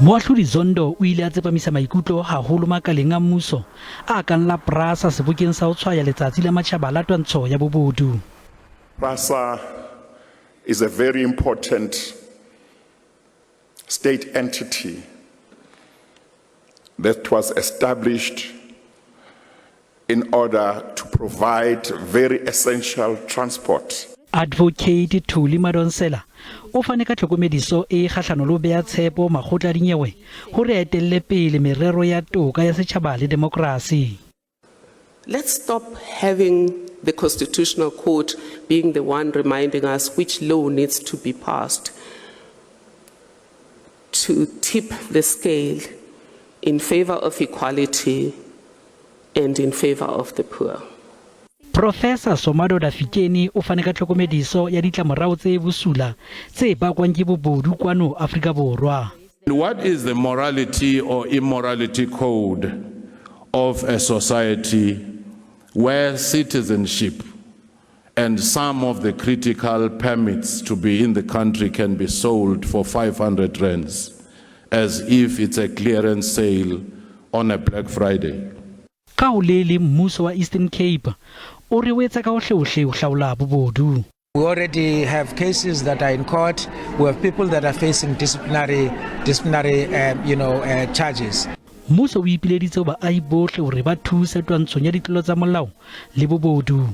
Moholo Zondo o ile a tsepamisa maikutlo haholo makaleng a mmuso a kang la prasa sebokeng sa ho tshwaya letsatsi la matjhaba la twantsho ya bobodu. Prasa is a very important state entity that was established in order to provide very essential transport. Advocate Thuli Madonsela o fane ka tlhokomediso e kgahlano le ho beha tshepo makgotla a dinyewe hore a etelle pele merero ya toka ya setjhaba le demokrasi. Let's stop having the Constitutional Court being the one reminding us which law needs to be passed to tip the scale in favor of equality and in favor of the poor. Professor Somado Dafikeni o fane ka tlhokomediso ya ditlamorao tse busula tse bakwang ke bobodu kwano Afrika Borwa. What is the morality or immorality code of a society where citizenship and some of the critical permits to be in the country can be sold for 500 rands as if it's a clearance sale on a Black Friday? Ka o le mmuso wa Eastern Cape o re wetsa ka hohle ho hlaola bobodu. We already have cases that are in court. We have people that are facing disciplinary charges. Mmuso o ipileditse baahi bohle hore ba thuse twantshong ya ditlolo tsa molao le bobodu.